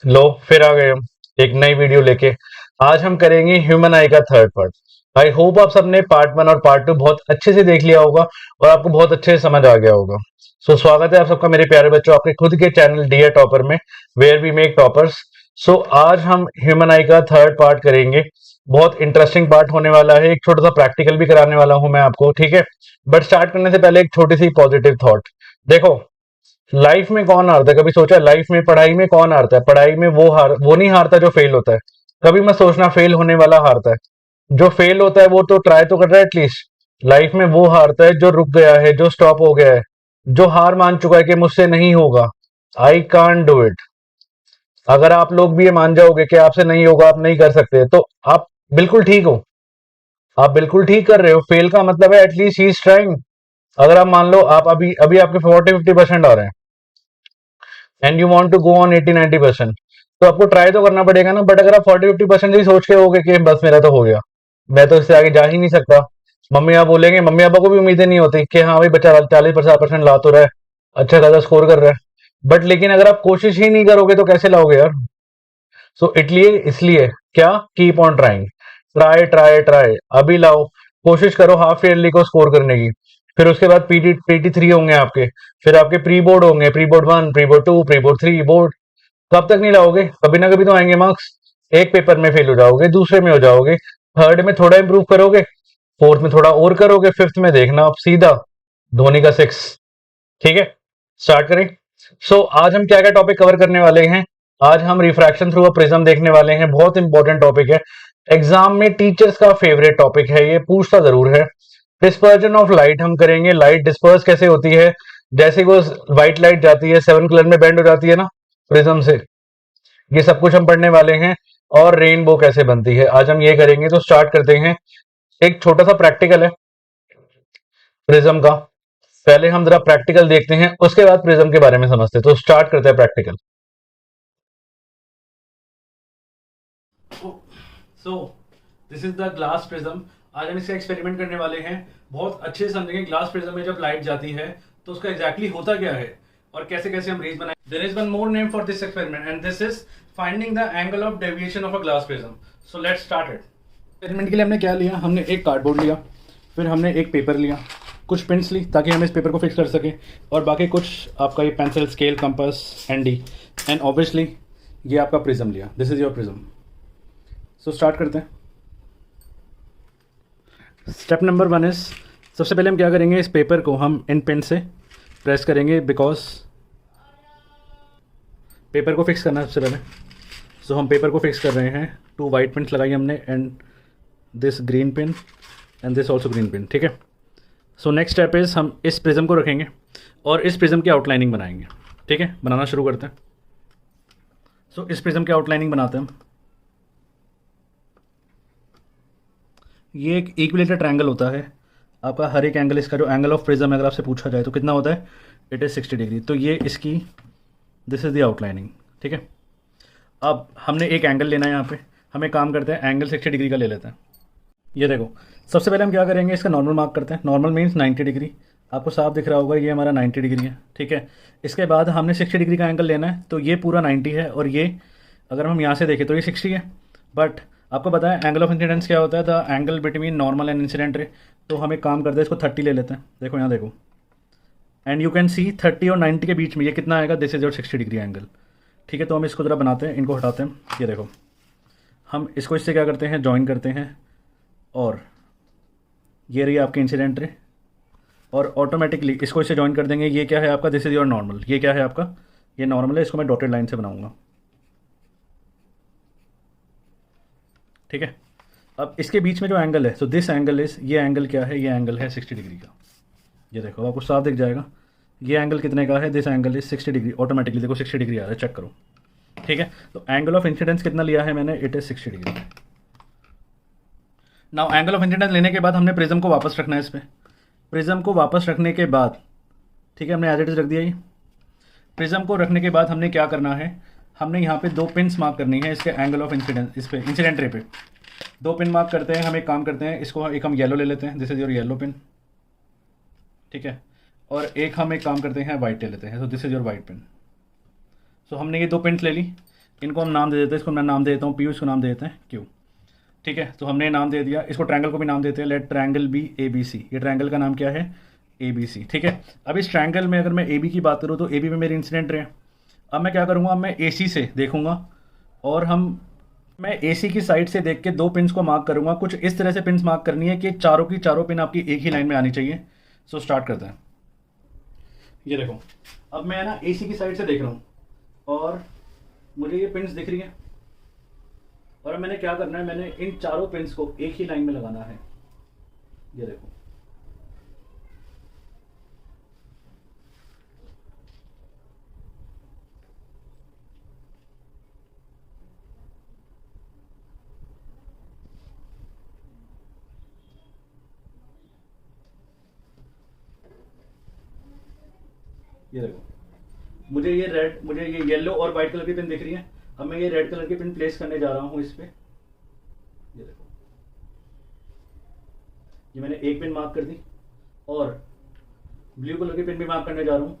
लो फिर आ गए हम एक नई वीडियो लेके। आज हम करेंगे ह्यूमन आई का थर्ड पार्ट। आई होप आप सबने पार्ट वन और पार्ट टू बहुत अच्छे से देख लिया होगा और आपको बहुत अच्छे से समझ आ गया होगा। स्वागत है आप सबका मेरे प्यारे बच्चों आपके खुद के चैनल डियर टॉपर में, वेयर वी मेक टॉपर्स। आज हम ह्यूमन आई का थर्ड पार्ट करेंगे। बहुत इंटरेस्टिंग पार्ट होने वाला है, एक छोटा सा प्रैक्टिकल भी कराने वाला हूं मैं आपको, ठीक है। बट स्टार्ट करने से पहले एक छोटी सी पॉजिटिव थॉट। देखो, लाइफ में कौन हारता है? कभी सोचा लाइफ में पढ़ाई में कौन हारता है? पढ़ाई में वो नहीं हारता जो फेल होता है। कभी मत सोचना फेल होने वाला हारता है। जो फेल होता है वो तो ट्राई तो कर रहा है एटलीस्ट। लाइफ में वो हारता है जो रुक गया है, जो स्टॉप हो गया है, जो हार मान चुका है कि मुझसे नहीं होगा, आई कांट डू इट। अगर आप लोग भी ये मान जाओगे कि आपसे नहीं होगा, आप नहीं कर सकते, तो आप बिल्कुल ठीक हो। आप बिल्कुल ठीक कर रहे हो। फेल का मतलब है एटलीस्ट ही इज ट्राइंग। अगर आप मान लो आप अभी अभी आपके 40-50% आ रहे हैं and you want to go on 80-90%, तो आपको ट्राई तो करना पड़ेगा ना। बट अगर आप 40-50% ही सोच के होगे कि बस मेरा तो हो गया, मैं तो इससे आगे जा ही नहीं सकता, मम्मी आप बोलेंगे, मम्मी पापा को भी उम्मीदें नहीं होती कि हाँ भाई बच्चा 40-50% ला तो रहा है, अच्छा खासा स्कोर कर रहा है। बट लेकिन अगर आप कोशिश ही नहीं करोगे तो कैसे लाओगे यार? इसलिए इसलिए क्या, keep on trying. Try try try, अभी लाओ। कोशिश करो हाफ ईयरली को स्कोर करने की। फिर उसके बाद पीटी 3 होंगे आपके। फिर आपके प्री बोर्ड होंगे, pre board 1, pre board 2, pre board 3, board. कब तक नहीं लाओगे? कभी ना कभी तो आएंगे मार्क्स। एक पेपर में फेल हो जाओगे, दूसरे में हो जाओगे, थर्ड में थोड़ा इंप्रूव करोगे, फोर्थ में थोड़ा और करोगे, फिफ्थ में देखना आप सीधा धोनी का 6। ठीक है, स्टार्ट करें। आज हम क्या क्या टॉपिक कवर करने वाले हैं? आज हम रिफ्रैक्शन थ्रू अ प्रिज्म देखने वाले हैं। बहुत इंपॉर्टेंट टॉपिक है, एग्जाम में टीचर्स का फेवरेट टॉपिक है, ये पूछता जरूर है। डिस्पर्जन ऑफ लाइट हम करेंगे, लाइट डिस्पर्स कैसे होती है। जैसे वो व्हाइट लाइट जाती है 7 कलर में बेंड हो जाती है ना प्रिज्म से, ये सब कुछ हम पढ़ने वाले हैं। और रेनबो कैसे बनती है आज हम ये करेंगे। तो स्टार्ट करते हैं। एक छोटा सा प्रैक्टिकल है प्रिज्म का। पहले हम जरा प्रैक्टिकल देखते हैं, उसके बाद प्रिज्म के बारे में समझते हैं। तो स्टार्ट करते हैं practical. So this is the glass prism. आज हम इसका एक्सपेरिमेंट करने वाले हैं। बहुत अच्छे से समझेंगे ग्लास प्रिज्म में जब लाइट जाती है तो उसका एग्जैक्टली होता क्या है और कैसे कैसे हम रेज बनाए। There is one more name for this experiment and this is finding the angle of deviation of a glass prism. So let's start it. Experiment के लिए हमने क्या लिया, हमने एक कार्डबोर्ड लिया, फिर हमने एक पेपर लिया, कुछ पिन्स ली ताकि हम इस पेपर को फिक्स कर सकें, और बाकी कुछ आपका ये pencil, scale, compass, handy, and obviously ये आपका प्रिज्म लिया। This is your prism. So start करते हैं। स्टेप नंबर 1 इज़, सबसे पहले हम क्या करेंगे, इस पेपर को हम इन पेन से प्रेस करेंगे बिकॉज पेपर को फिक्स करना है सबसे पहले। हम पेपर को फिक्स कर रहे हैं। 2 वाइट पेन्स लगाई हमने and this green pen and this also green pen. ठीक है। नेक्स्ट स्टेप इज़, हम इस प्रिज्म को रखेंगे और इस प्रिज्म की आउटलाइनिंग बनाएंगे। ठीक है, बनाना शुरू करते हैं। इस प्रिज्म की आउटलाइनिंग बनाते हैं हम। ये एक इक्विलेटरल ट्रायंगल होता है आपका। हर एक एंगल, इसका जो एंगल ऑफ प्रिज्म अगर आपसे पूछा जाए तो कितना होता है, इट इज़ 60 डिग्री। तो ये इसकी, दिस इज़ द आउटलाइनिंग। ठीक है, अब हमने एक एंगल लेना है यहाँ पे। हम एक काम करते हैं, एंगल 60 डिग्री का ले लेते हैं। ये देखो, सबसे पहले हम क्या करेंगे, इसका नॉर्मल मार्क करते हैं। Normal means 90 degree. आपको साफ दिख रहा होगा, ये हमारा 90 डिग्री है। ठीक है, इसके बाद हमने 60 डिग्री का एंगल लेना है। तो ये पूरा 90 है और ये अगर हम यहाँ से देखें तो ये 60 है। बट आपको पता है एंगल ऑफ इंसिडेंस क्या होता है, the angle between normal and incident ray. तो हम एक काम करते हैं, इसको 30 ले लेते हैं। देखो यहाँ देखो, एंड यू कैन सी 30 और 90 के बीच में ये कितना आएगा, this is your 60 degree angle. ठीक है, तो हम इसको ज़रा बनाते हैं, इनको हटाते हैं। ये देखो, हम इसको इससे क्या करते हैं, ज्वाइन करते हैं, और ये रही आपकी इंसिडेंट रे, और ऑटोमेटिकली इसको इससे ज्वाइन कर देंगे। ये क्या है आपका, दिस इज योर नॉर्मल। ये क्या है आपका, ये नॉर्मल है। इसको मैं डॉटेड लाइन से बनाऊंगा। ठीक है, अब इसके बीच में जो एंगल है, दिस एंगल इज, ये एंगल क्या है, ये एंगल है 60 डिग्री का। ये देखो, आपको साफ दिख जाएगा ये एंगल कितने का है, this angle is 60 degree. Automatically देखो 60 डिग्री आ रहा है, चेक करो। ठीक है, तो एंगल ऑफ इंसिडेंस कितना लिया है मैंने, it is 60 degree. Now angle of incidence लेने के बाद हमने प्रिज्म को वापस रखना है इस पर। प्रिज्म को वापस रखने के बाद, ठीक है, हमने एज इट इज रख दिया। ये प्रिज्म को रखने के बाद हमने क्या करना है, हमने यहाँ पे 2 पिन्स मार्क करनी है इसके एंगल ऑफ इंसिडेंस, इस पे इंसिडेंट रे पे 2 पिन मार्क करते हैं। हम एक काम करते हैं, इसको एक हम येलो ले लेते हैं, this is your yellow pin. ठीक है, और एक हम एक काम करते हैं, वाइट ले लेते हैं। This is your white pin. हमने ये 2 पिन ले ली। इनको हम नाम दे देते हैं, इसको मैं नाम दे देता हूँ पी, इसको नाम दे देते हैं क्यू। ठीक है, तो हमने नाम दे दिया, इसको ट्रायंगल को भी नाम देते हैं, let triangle be A B C. ये ट्रायंगल का नाम क्या है? A B C. ठीक है, अब इस ट्रायंगल में अगर मैं ए बी की बात करूँ तो ए बी में मेरी इंसिडेंट रे है। अब मैं क्या करूँगा, अब मैं ए सी से देखूँगा और मैं ए सी की साइड से देख के दो पिन्स को मार्क करूँगा। कुछ इस तरह से पिन्स मार्क करनी है कि चारों की चारों पिन आपकी एक ही लाइन में आनी चाहिए। सो स्टार्ट करते हैं। ये देखो, अब मैं ना ए सी की साइड से देख रहा हूँ और मुझे ये पिन्स दिख रही हैं, और अब मैंने क्या करना है, मैंने इन चारों पिन्स को एक ही लाइन में लगाना है। ये देखो, ये देखो, मुझे ये रेड, मुझे ये येलो और वाइट कलर की पिन दिख रही है। अब मैं ये रेड कलर की पिन प्लेस करने जा रहा हूँ इस पे। ये देखो, ये मैंने एक पिन मार्क कर दी और ब्लू कलर की पिन भी मार्क करने जा रहा हूँ।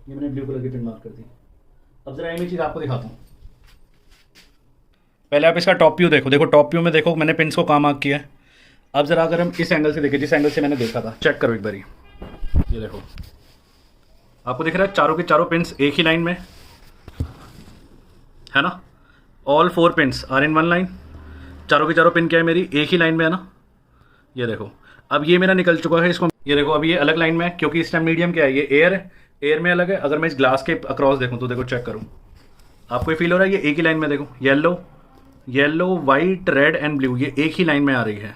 ये मैंने ब्लू कलर की पिन मार्क कर दी। अब जरा ये चीज़ आपको दिखाता हूँ। पहले आप इसका टॉप व्यू देखो। देखो टॉप व्यू में देखो मैंने पिन्स को कहाँ मार्क किया है। अब जरा अगर हम इस एंगल से देखें, जिस एंगल से मैंने देखा था, चेक करो एक बारी। ये देखो, आपको दिख रहा है चारों के चारों पिन्स एक ही लाइन में है ना। All four pins are in one line. चारों की चारों पिन क्या है मेरी, एक ही लाइन में है ना। ये देखो, अब ये मेरा निकल चुका है इसको। ये देखो, अब ये अलग लाइन में है क्योंकि इस टाइम मीडियम क्या है, ये एयर है, एयर में अलग है। अगर मैं इस ग्लास के अक्रॉस देखूँ तो देखो, चेक करूँ, आपको ये फील हो रहा है ये एक ही लाइन में। देखो, yellow yellow white red and blue, ये एक ही लाइन में आ रही है।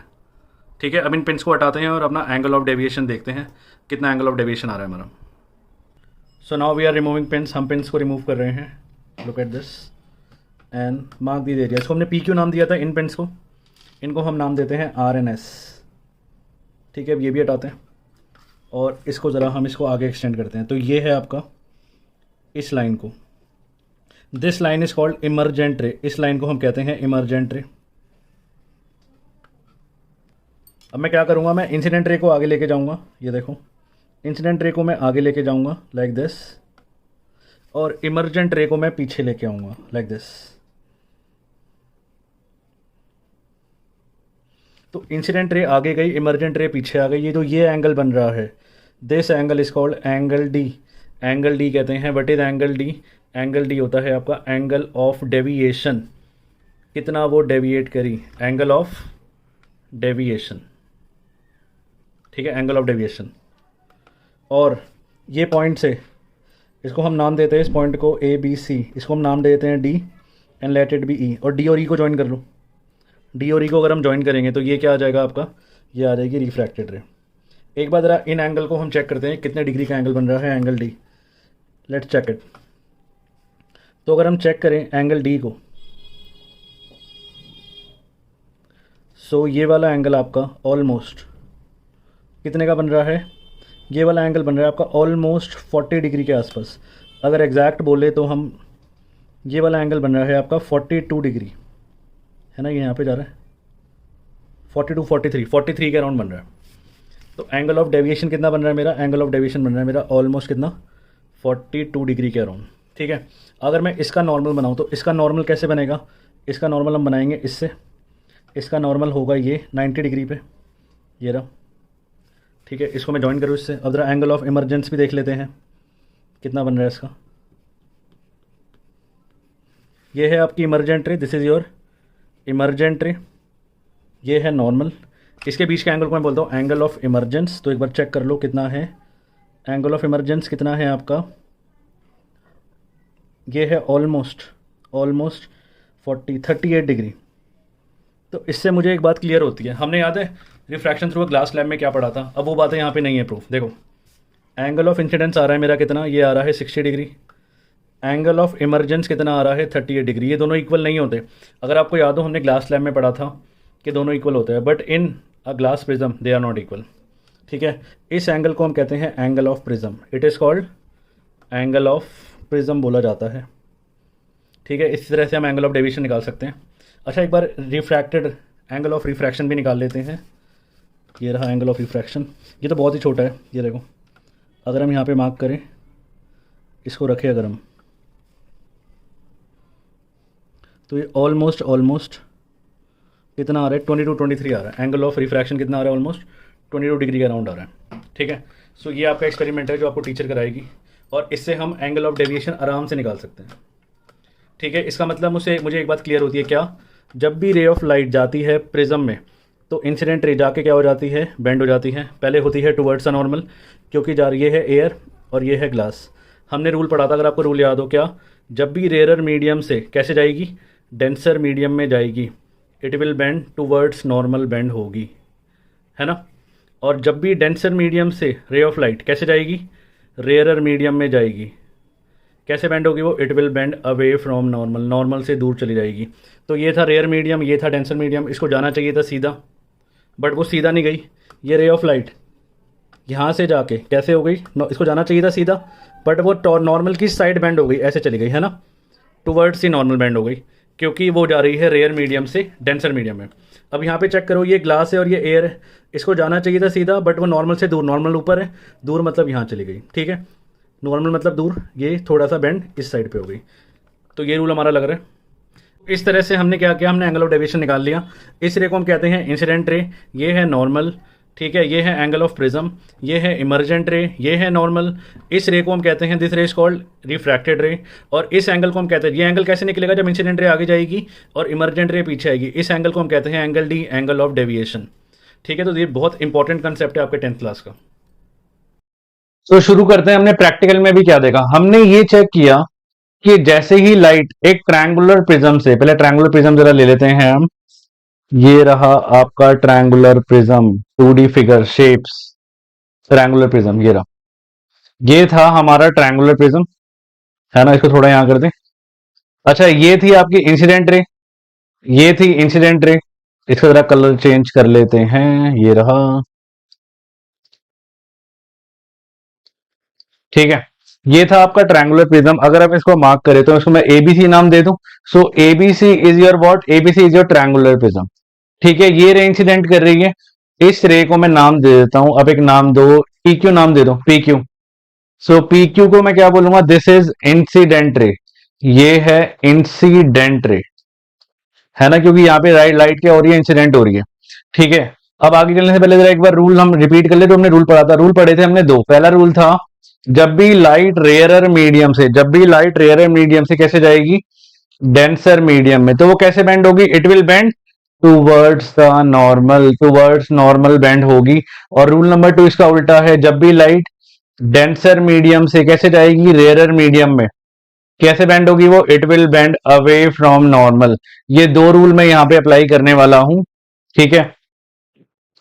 ठीक है, अब इन पिन्स को हटाते हैं और अपना एंगल ऑफ डेविएशन देखते हैं, कितना एंगल ऑफ डेविएशन आ रहा है हमारा। So now we are removing pins. हम पिन्स को रिमूव कर रहे हैं। Look at this and mark the area. इसको हमने पी क्यू नाम दिया था इन पिन्स को, इनको हम नाम देते हैं आर एन एस। ठीक है, अब ये भी हटाते हैं और इसको ज़रा हम इसको आगे एक्सटेंड करते हैं। तो ये है आपका इस लाइन को, this line is called emergent ray. इस लाइन को हम कहते हैं इमरजेंट रे। अब मैं क्या करूँगा, मैं इंसिडेंट रे को आगे लेके जाऊँगा। ये देखो, इंसिडेंट रे को मैं आगे लेके जाऊँगा लाइक दिस, और इमरजेंट रे को मैं पीछे लेके आऊँगा लाइक दिस। तो इंसिडेंट रे आगे गई, इमरजेंट रे पीछे आ गई। ये जो ये एंगल बन रहा है, this angle is called angle D. Angle D कहते हैं। What is angle D? Angle D होता है आपका एंगल ऑफ डेविएशन, कितना वो डेविएट करी, एंगल ऑफ डेविएशन। ठीक है, एंगल ऑफ डेविएशन। और ये पॉइंट से, इसको हम नाम देते हैं, इस पॉइंट को ए बी सी, इसको हम नाम देते हैं D and let it be E. और डी और ई को ज्वाइन कर लो। डी और ई को अगर हम ज्वाइन करेंगे तो ये क्या आ जाएगा आपका, ये आ जाएगी रिफ्रैक्टेड रे। एक बार ज़रा इन एंगल को हम चेक करते हैं कितने डिग्री का एंगल बन रहा है angle D. Let's check it. तो अगर हम चेक करें एंगल डी को, सो ये वाला एंगल आपका ऑलमोस्ट कितने का बन रहा है, ये वाला एंगल बन रहा है आपका ऑलमोस्ट 40 डिग्री के आसपास। अगर एग्जैक्ट बोले तो हम, ये वाला एंगल बन रहा है आपका 42 डिग्री, है ना। ये यहाँ पे जा रहा है 42 43 के अराउंड बन रहा है। तो एंगल ऑफ डेविएशन कितना बन रहा है मेरा, एंगल ऑफ डेविएशन बन रहा है मेरा ऑलमोस्ट कितना, 42 डिग्री के अराउंड। ठीक है, अगर मैं इसका नॉर्मल बनाऊँ तो इसका नॉर्मल कैसे बनेगा, इसका नॉर्मल हम बनाएंगे इससे। इसका नॉर्मल होगा ये 90 डिग्री पे, ये रहा। ठीक है, इसको मैं ज्वाइन करूँ इससे। अब ज़रा एंगल ऑफ इमरजेंस भी देख लेते हैं कितना बन रहा है इसका। ये है आपकी emergent ray, this is your emergent ray. ये है नॉर्मल, इसके बीच के एंगल को मैं बोलता हूँ एंगल ऑफ इमरजेंस। तो एक बार चेक कर लो कितना है एंगल ऑफ इमरजेंस, कितना है आपका, ये है ऑलमोस्ट 38 डिग्री। तो इससे मुझे एक बात क्लियर होती है, हमने याद है रिफ्रैक्शन थ्रू ग्लास लैब में क्या पढ़ा था, अब वो बातें यहाँ पे नहीं है प्रूफ। देखो, एंगल ऑफ इंसिडेंस आ रहा है मेरा कितना, ये आ रहा है 60 डिग्री। एंगल ऑफ इमरजेंस कितना आ रहा है 38 डिग्री। ये दोनों इक्वल नहीं होते। अगर आपको याद हो हमने ग्लास लैब में पढ़ा था कि दोनों इक्वल होते हैं, but in a glass prism they are not equal. ठीक है, इस एंगल को हम कहते हैं angle of prism. It is called angle of prism बोला जाता है। ठीक है, इस तरह से हम एंगल ऑफ डेविएशन निकाल सकते हैं। अच्छा, एक बार रिफ्रैक्टेड एंगल ऑफ रिफ्रैक्शन भी निकाल लेते हैं। ये रहा एंगल ऑफ रिफ्रैक्शन, ये तो बहुत ही छोटा है। ये देखो, अगर हम यहाँ पे मार्क करें, इसको रखें अगर हम, तो ये ऑलमोस्ट कितना आ रहा है, 22-23 आ रहा है। एंगल ऑफ रिफ्रैक्शन कितना आ रहा है, ऑलमोस्ट 22 डिग्री के अराउंड आ रहा है। ठीक है, सो ये आपका एक्सपेरिमेंट है जो आपको टीचर कराएगी, और इससे हम एंगल ऑफ डेविएशन आराम से निकाल सकते हैं। ठीक है, इसका मतलब मुझे एक बात क्लियर होती है क्या, जब भी रे ऑफ लाइट जाती है प्रिज्म में, तो इंसिडेंट रे जाके क्या हो जाती है, बेंड हो जाती है। पहले होती है टुवर्ड्स अ नॉर्मल, क्योंकि जा रही है एयर और ये है ग्लास। हमने रूल पढ़ा था, अगर आपको रूल याद हो क्या, जब भी रेयर मीडियम से कैसे जाएगी, डेंसर मीडियम में जाएगी, it will bend towards normal bend होगी, है ना। और जब भी डेंसर मीडियम से रे ऑफ लाइट कैसे जाएगी, रेयरर मीडियम में जाएगी, कैसे बेंड होगी वो, it will bend away from normal, normal से दूर चली जाएगी। तो ये था रेयर मीडियम, ये था डेंसर मीडियम, इसको जाना चाहिए था सीधा, बट वो सीधा नहीं गई। ये रे ऑफ लाइट यहाँ से जाके कैसे हो गई, इसको जाना चाहिए था सीधा, बट वो नॉर्मल की साइड बेंड हो गई, ऐसे चली गई, है ना, टुवर्ड्स ही नॉर्मल बेंड हो गई, क्योंकि वो जा रही है रेयर मीडियम से डेंसर मीडियम में। अब यहाँ पे चेक करो, ये ग्लास है और ये एयर है, इसको जाना चाहिए था सीधा, बट वो नॉर्मल से दूर, नॉर्मल ऊपर है, दूर मतलब यहाँ चली गई। ठीक है, नॉर्मल मतलब दूर, ये थोड़ा सा बेंड इस साइड पे हो गई। तो ये रूल हमारा लग रहा है। इस तरह से हमने क्या किया, हमने एंगल ऑफ डेविएशन निकाल लिया। इस रे को हम कहते हैं इंसिडेंट रे, ये है नॉर्मल, ठीक है, ये है एंगल ऑफ प्रिज्म, ये है इमर्जेंट रे, ये है नॉर्मल। इस रे को हम कहते हैं, दिस रे इज कॉल्ड रिफ्रैक्टेड रे, और इस एंगल को हम कहते हैं, ये एंगल कैसे निकलेगा, जब इंसिडेंट रे आगे जाएगी और इमर्जेंट रे पीछे आएगी, इस एंगल को हम कहते हैं angle D, angle of deviation. ठीक है, तो ये बहुत इंपॉर्टेंट कंसेप्ट है आपके 10th क्लास का। तो शुरू करते हैं। हमने प्रैक्टिकल में भी क्या देखा, हमने ये चेक किया कि जैसे ही लाइट एक ट्रायंगुलर प्रिज्म से, पहले ट्रायंगुलर प्रिज्म जरा ले लेते हैं हम, ये रहा आपका triangular prism, 2D figure shapes, triangular prism ये रहा, ये था हमारा ट्रायंगुलर प्रिज्म, है ना। इसको थोड़ा यहां कर दें। अच्छा, ये थी आपकी इंसिडेंट रे, ये थी इंसिडेंट रे, इसका जरा कलर चेंज कर लेते हैं, ये रहा। ठीक है, ये था आपका ट्रायंगुलर प्रिज्म। अगर आप इसको मार्क करें तो इसको मैं एबीसी नाम दे दूं, so ABC is your what, ABC is your triangular prism. ठीक है, ये रे इंसिडेंट कर रही है, इस रे को मैं नाम दे देता हूं। अब एक नाम दो, पीक्यू नाम दे दो, पीक्यू। सो पीक्यू को मैं क्या बोलूंगा, दिस इज इंसिडेंट रे, ये है इंसिडेंट रे, है ना, क्योंकि यहाँ पे लाइट क्या हो रही है, इंसिडेंट हो रही है। ठीक है, अब आगे चलने से पहले जरा एक बार रूल हम रिपीट कर ले, तो हमने रूल पढ़ा था, रूल पढ़े थे हमने दो। पहला रूल था, जब भी लाइट रेयरर मीडियम से, जब भी लाइट रेयरर मीडियम से कैसे जाएगी, डेंसर मीडियम में, तो वो कैसे बेंड होगी, it will bend towards the normal, towards normal bend होगी। और रूल नंबर 2 इसका उल्टा है, जब भी लाइट डेंसर मीडियम से कैसे जाएगी, रेयरर मीडियम में, कैसे बेंड होगी वो, it will bend away from normal. ये दो रूल मैं यहाँ पे अप्लाई करने वाला हूं। ठीक है,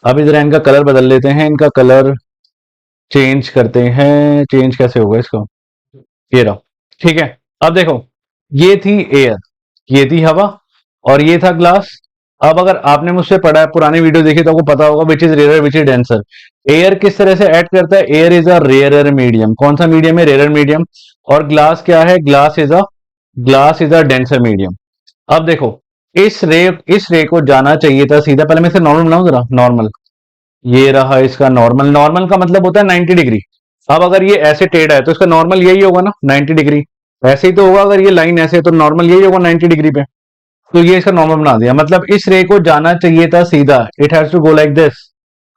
अभी जरा इनका कलर बदल लेते हैं, इनका कलर चेंज करते हैं। चेंज कैसे होगा इसको, ये रहा। ठीक है, अब देखो, ये थी एयर, ये थी हवा, और ये था ग्लास। अब अगर आपने मुझसे पढ़ा है, पुरानी वीडियो देखी, तो आपको पता होगा which is rare which is denser. Air किस तरह से ऐड करता है, air is a rarer medium. कौन सा मीडियम है, रेयरर मीडियम। और ग्लास क्या है, glass is a denser medium. अब देखो, इस रे को जाना चाहिए था सीधा, पहले मैं इसे नॉर्मल बनाऊं जरा, नॉर्मल, ये रहा इसका नॉर्मल। नॉर्मल का मतलब होता है 90 डिग्री। अब अगर ये ऐसे टेढ़ा है तो इसका नॉर्मल यही होगा ना, 90 डिग्री। ऐसे ही तो होगा, अगर ये लाइन ऐसे है तो नॉर्मल यही होगा 90 डिग्री पे। तो ये इसका नॉर्मल बना दिया, मतलब इस रे को जाना चाहिए था सीधा, it has to go like this.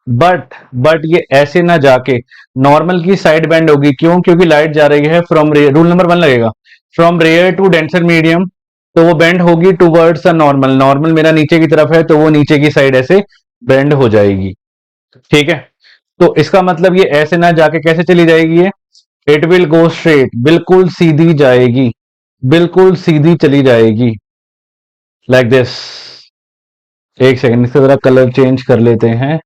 But ये ऐसे ना जाके नॉर्मल की साइड बेंड होगी। क्यों, क्योंकि लाइट जा रही है फ्रॉम रेयर, रूल नंबर 1 लगेगा, from rare to denser medium, तो वो बेंड होगी टूवर्ड्स द नॉर्मल। नॉर्मल मेरा नीचे की तरफ है, तो वो नीचे की साइड ऐसे बेंड हो जाएगी। ठीक है, तो इसका मतलब ये ऐसे ना जाके कैसे चली जाएगी, ये इट विल गो स्ट्रेट, बिल्कुल सीधी जाएगी, बिल्कुल सीधी चली जाएगी, लाइक दिस। एक सेकंड, इसका जरा कलर चेंज कर लेते हैं।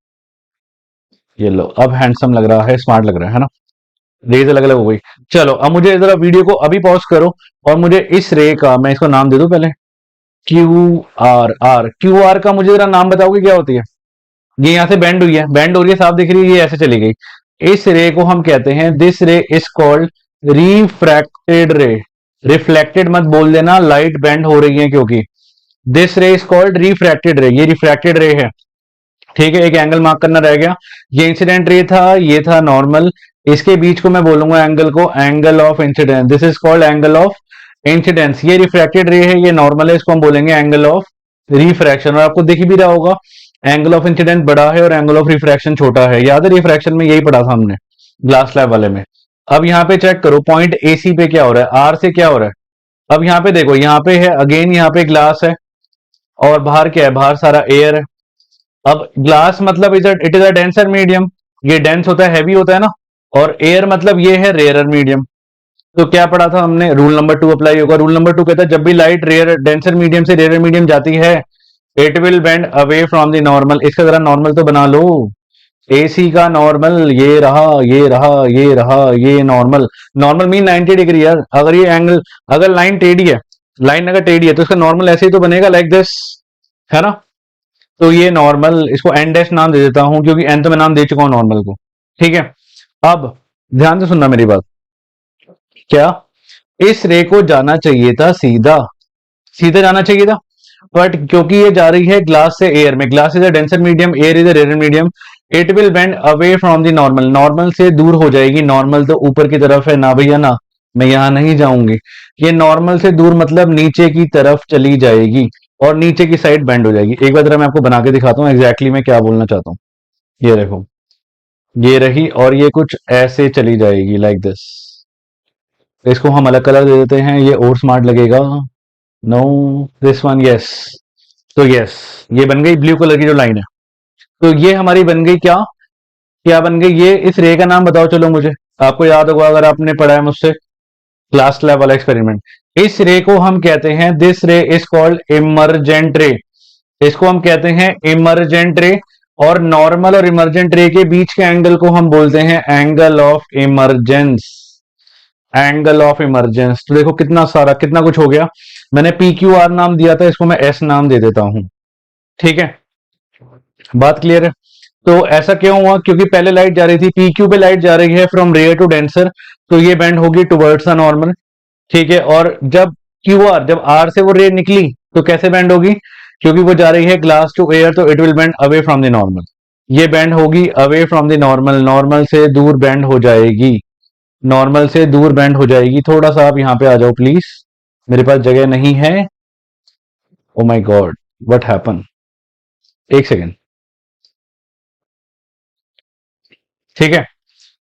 ये लो, अब हैंडसम लग रहा है, स्मार्ट लग रहा है ना, रेज अलग अलग हो गई। चलो, अब मुझे जरा वीडियो को अभी पॉज करो, और मुझे इस रे का, मैं इसको नाम दे दूं पहले, क्यू आर का मुझे जरा नाम बताओगे क्या होती है। ये यहां से बेंड हुई है, बेंड हो रही है, साफ दिख रही है, ये ऐसे चली गई। इस रे को हम कहते हैं, दिस रे इज कॉल्ड रिफ्रैक्टेड रे। रिफ्लेक्टेड मत बोल देना, लाइट बेंड हो रही है क्योंकि। दिस रे इज कॉल्ड रिफ्रैक्टेड रे, ये रिफ्रैक्टेड रे है। ठीक है, एक एंगल मार्क करना रह गया। ये इंसिडेंट रे था, ये था नॉर्मल, इसके बीच को मैं बोलूंगा एंगल को angle of incident, this is called angle of incidence, ये रिफ्रैक्टेड रे है, ये नॉर्मल है, इसको हम बोलेंगे एंगल ऑफ रिफ्रैक्शन। और आपको दिख भी रहा होगा एंगल ऑफ इंसिडेंस बड़ा है और एंगल ऑफ रिफ्रैक्शन छोटा है। याद है रिफ्रैक्शन में यही पढ़ा था हमने ग्लास स्लैब वाले में। अब यहाँ पे चेक करो पॉइंट ए सी पे क्या हो रहा है, आर से क्या हो रहा है। अब यहाँ पे देखो, यहाँ पे है अगेन, यहाँ पे ग्लास है और बाहर क्या है, बाहर सारा एयर है। अब ग्लास मतलब it is a denser medium, ये डेंस होता है, हैवी होता है ना। और एयर मतलब ये है रेयरर मीडियम। तो क्या पढ़ा था हमने, रूल नंबर 2 अप्लाई होगा। रूल नंबर 2 कहता है जब भी लाइट रेयर डेंसर मीडियम से रेयर मीडियम जाती है, it will bend away from the normal. इसका जरा नॉर्मल तो बना लो, एसी का नॉर्मल ये रहा, ये रहा, ये रहा, ये नॉर्मल। नॉर्मल मीन 90 डिग्री यार। अगर ये एंगल, अगर लाइन टेढ़ी है, लाइन अगर टेढ़ी है तो इसका नॉर्मल ऐसे ही तो बनेगा, लाइक दिस, है ना। तो ये नॉर्मल, इसको एन डैश नाम दे देता हूं क्योंकि एन तो मैं नाम दे चुका हूं नॉर्मल को, ठीक है। अब ध्यान से सुनना मेरी बात, क्या इस रे को जाना चाहिए था सीधा, सीधा जाना चाहिए था, बट क्योंकि ये जा रही है ग्लास से एयर में, glass is a denser medium, air is a rare medium, it will bend away from the normal. Normal से दूर हो जाएगी, नॉर्मल तो ऊपर की तरफ है ना भैया ना, मैं यहां नहीं जाऊंगी। ये नॉर्मल से दूर मतलब नीचे की तरफ चली जाएगी और नीचे की साइड बेंड हो जाएगी। एक बार जरा मैं आपको बना के दिखाता हूँ एग्जैक्टली मैं क्या बोलना चाहता हूँ। ये देखो, ये रही और ये कुछ ऐसे चली जाएगी लाइक दिस। इसको हम अलग कलर दे देते हैं, ये और स्मार्ट लगेगा। No, this one, yes. तो यस, ये बन गई ब्लू कलर की जो लाइन है। तो ये हमारी बन गई क्या, क्या बन गई ये, इस रे का नाम बताओ चलो मुझे, आपको याद होगा अगर आपने पढ़ा है मुझसे क्लास लैब वाला एक्सपेरिमेंट। इस रे को हम कहते हैं, दिस रे इज कॉल्ड इमरजेंट रे। इसको हम कहते हैं इमरजेंट रे। और नॉर्मल और इमरजेंट रे के बीच के एंगल को हम बोलते हैं angle of emergence, angle of emergence. तो देखो कितना सारा, कितना कुछ हो गया। मैंने पी क्यू आर नाम दिया था, इसको मैं एस नाम दे देता हूं, ठीक है। बात क्लियर है। तो ऐसा क्यों हुआ, क्योंकि पहले लाइट जा रही थी, पी क्यू पे लाइट जा रही है फ्रॉम रेयर टू डेंसर, तो ये बेंड होगी टुवर्ड्स द नॉर्मल, ठीक है। और जब क्यू आर, जब आर से वो रे निकली तो कैसे बेंड होगी, क्योंकि वो जा रही है ग्लास टू एयर, तो it will bend away from the normal. ये बेंड होगी away from the normal, normal से दूर बेंड हो जाएगी, नॉर्मल से दूर बेंड हो जाएगी। थोड़ा सा आप यहाँ पे आ जाओ प्लीज, मेरे पास जगह नहीं है। Oh my God, what happen, एक सेकेंड, ठीक है।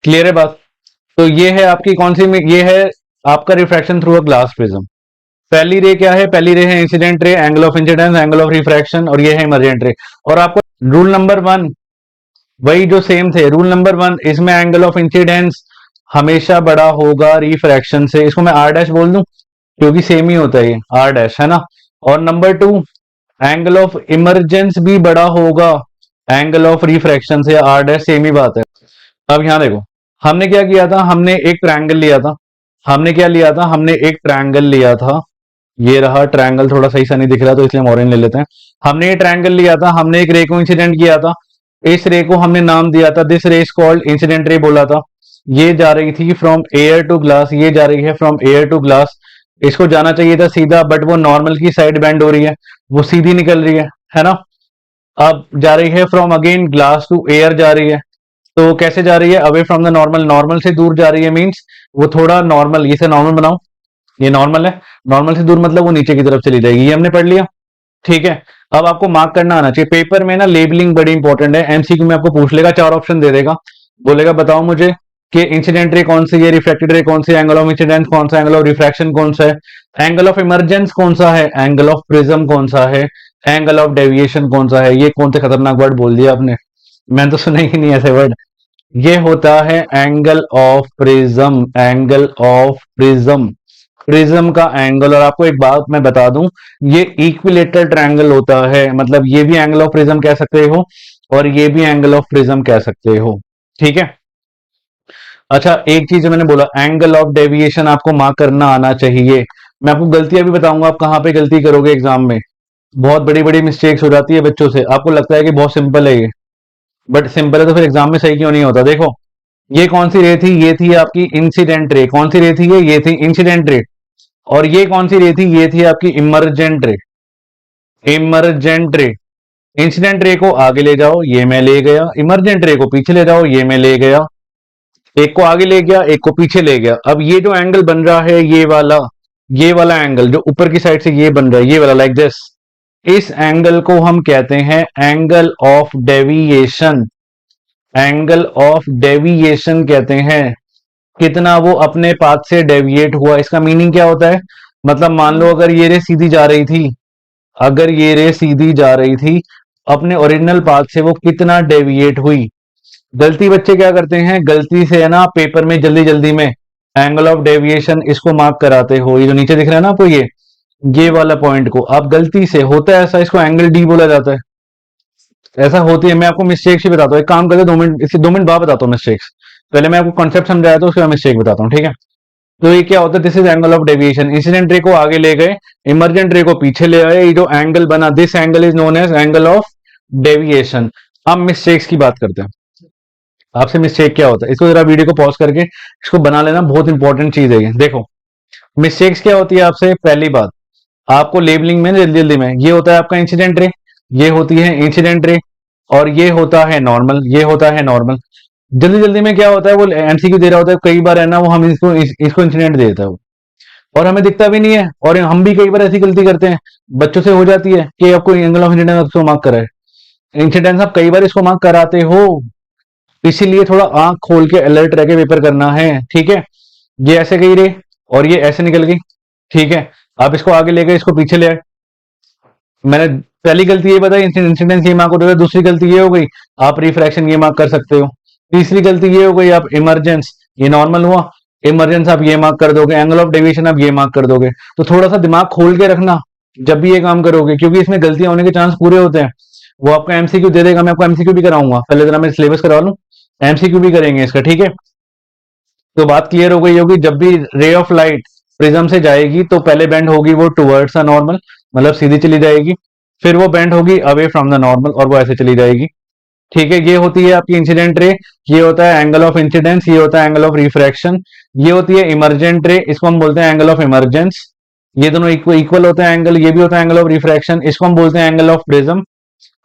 क्लियर है बात। तो ये है आपकी कौन सी, ये है आपका refraction through a glass prism. पहली रे क्या है, पहली रे है incident ray, angle of incidence, angle of refraction, और ये है इमरजेंट रे। और आपको रूल नंबर 1 वही जो सेम थे, रूल नंबर 1, इसमें एंगल ऑफ इंसिडेंस हमेशा बड़ा होगा रिफ्रैक्शन से। इसको मैं आर डैश बोल दूं क्योंकि सेम ही होता है ये आर डैश, है ना। और नंबर 2, एंगल ऑफ इमरजेंस भी बड़ा होगा एंगल ऑफ रिफ्रैक्शन से, आर डैश सेम ही बात है। अब यहां देखो, हमने क्या किया था, हमने एक ट्रायंगल लिया था, हमने क्या लिया था, हमने एक ट्रायंगल लिया था। ये रहा ट्रायंगल, थोड़ा सही सा नहीं दिख रहा तो इसलिए हम ऑरेंज ले लेते हैं। हमने ये ट्रायंगल लिया था, हमने एक रे को इंसिडेंट किया था, इस रे को हमने नाम दिया था, दिस रे इज कॉल्ड इंसिडेंट रे बोला था। ये जा रही थी फ्रॉम एयर टू ग्लास, ये जा रही है फ्रॉम एयर टू ग्लास। इसको जाना चाहिए था सीधा, बट वो नॉर्मल की साइड बेंड हो रही है, वो सीधी निकल रही है ना। अब जा रही है from again glass to air जा रही है, तो कैसे जा रही है, away from the normal, normal से दूर जा रही है, मींस वो थोड़ा नॉर्मल, इसे नॉर्मल बनाओ, ये नॉर्मल है, नॉर्मल से दूर मतलब वो नीचे की तरफ चली जाएगी, ये हमने पढ़ लिया, ठीक है। अब आपको मार्क करना आना चाहिए, पेपर में ना लेबलिंग बड़ी इंपॉर्टेंट है। एमसीक्यू में आपको पूछ लेगा, 4 ऑप्शन दे देगा, बोलेगा बताओ मुझे कि इंसिडेंट रे कौन सी है, रिफ्रैक्टेड रे कौन सी, एंगल ऑफ इंसिडेंस कौन सा, एंगल ऑफ रिफ्रैक्शन कौन सा है, एंगल ऑफ इमरजेंस कौन सा है, एंगल ऑफ प्रिज्म कौन सा है, एंगल ऑफ डेविएशन कौन सा है। ये कौन से खतरनाक वर्ड बोल दिया आपने, मैंने तो सुना ही नहीं ऐसे वर्ड। ये होता है angle of prism, angle of prism, prism का एंगल। और आपको एक बात मैं बता दूं, ये इक्विलेटरल ट्रायंगल होता है, मतलब ये भी एंगल ऑफ प्रिज्म कह सकते हो और ये भी एंगल ऑफ प्रिज्म कह सकते हो, ठीक है। अच्छा, एक चीज जो मैंने बोला, एंगल ऑफ डेविएशन आपको मार्क करना आना चाहिए। मैं आपको गलतियां भी बताऊंगा, आप कहां पे गलती करोगे एग्जाम में। बहुत बड़ी बड़ी मिस्टेक्स हो जाती है बच्चों से, आपको लगता है कि बहुत सिंपल है ये, बट सिंपल है तो फिर एग्जाम में सही क्यों नहीं होता। देखो, ये कौन सी रे थी, ये थी आपकी इंसिडेंट रे। कौन सी रे थी ये थी इंसिडेंट रे। और ये कौन सी रे थी, ये थी आपकी emergent ray, emergent ray. Incident ray को आगे ले जाओ, ये मैं ले गया, इमरजेंट रे को पीछे ले जाओ, ये मैं ले गया, एक को आगे ले गया, एक को पीछे ले गया। अब ये जो एंगल बन रहा है ये वाला, ये वाला एंगल जो ऊपर की साइड से ये बन रहा है, ये वाला लाइक दिस, इस एंगल को हम कहते हैं angle of deviation. Angle of deviation कहते हैं कितना वो अपने पाथ से डेविएट हुआ। इसका मीनिंग क्या होता है, मतलब मान लो अगर ये रे सीधी जा रही थी, अगर ये रे सीधी जा रही थी अपने ओरिजिनल पाथ से, वो कितना डेविएट हुई। गलती बच्चे क्या करते हैं, गलती से है ना पेपर में जल्दी जल्दी में एंगल ऑफ डेविएशन इसको मार्क कराते हो, ये जो नीचे दिख रहा है ना आपको, ये वाला पॉइंट को आप गलती से, होता है ऐसा, इसको एंगल डी बोला जाता है। ऐसा होती है। मैं आपको मिस्टेक्स ही बताता हूँ, एक काम करते 2 मिनट, इससे 2 मिनट बाद बताता हूँ मिस्टेक्स। पहले मैं आपको कॉन्सेप्ट समझाया था, उसके बाद मिस्टेक बताता हूँ, ठीक है। तो ये क्या होता है, this is angle of deviation. Incident ray को आगे ले गए, इमर्जेंट रे को पीछे ले आए, ये जो एंगल बना, this angle is known as angle of deviation. अब मिस्टेक्स की बात करते हैं। आपसे मिस्टेक क्या होता है, इसको जरा वीडियो को पॉज करके इसको बना लेना, बहुत इंपॉर्टेंट चीज है ये। देखो मिस्टेक्स क्या होती है आपसे, पहली बात आपको लेबलिंग में जल्दी जल्दी में, ये होता है आपका इंसिडेंट रे, ये होती है इंसिडेंट रे, और ये होता है नॉर्मल, ये होता है नॉर्मल। जल्दी जल्दी में क्या होता है, वो एमसीक्यू दे रहा होता है, कई बार है ना वो हम इसको इंसिडेंट दे देता है वो, और हमें दिखता भी नहीं है। और हम भी कई बार ऐसी गलती करते हैं, बच्चों से हो जाती है कि आपको एंगल ऑफ इंसिडेंस आपको मार्क करा है, इंसिडेंस आप कई बार इसको मार्क कराते हो। इसीलिए थोड़ा आंख खोल के अलर्ट रह के पेपर करना है, ठीक है। ये ऐसे गई रे और ये ऐसे निकल गई, ठीक है। आप इसको आगे ले गए, इसको पीछे ले आए। मैंने पहली गलती ये बताई, इंसिडेंस ये मार्क हो गया। दूसरी गलती ये हो गई, आप रिफ्रैक्शन ये मार्क कर सकते हो। तीसरी गलती ये हो गई, आप इमरजेंस, ये नॉर्मल हुआ, इमरजेंस आप ये मार्क कर दोगे, एंगल ऑफ डेविएशन आप ये मार्क कर दोगे। तो थोड़ा सा दिमाग खोल के रखना जब भी ये काम करोगे, क्योंकि इसमें गलतियां होने के चांस पूरे होते हैं। वो आपका एमसीक्यू दे देगा, मैं आपको एमसीक्यू भी कराऊंगा, पहले जरा मैं सिलेबस करवा लूं, एमसीक्यू भी करेंगे इसका, ठीक है। तो बात क्लियर हो गई होगी, जब भी रे ऑफ लाइट प्रिज्म से जाएगी तो पहले बेंड होगी वो टुवर्ड्स द नॉर्मल, मतलब सीधी चली जाएगी, फिर वो बेंड होगी अवे फ्रॉम द नॉर्मल और वो ऐसे चली जाएगी, ठीक है। ये होती है आपकी इंसिडेंट रे, ये होता है एंगल ऑफ इंसिडेंस, ये होता है एंगल ऑफ रिफ्रैक्शन। ये होती है इमरजेंट रे, इसको हम बोलते हैं एंगल ऑफ इमरजेंस। ये दोनों इक्वल होते हैं एंगल, ये भी होता है एंगल ऑफ रिफ्रैक्शन, इसको हम बोलते हैं angle of prism.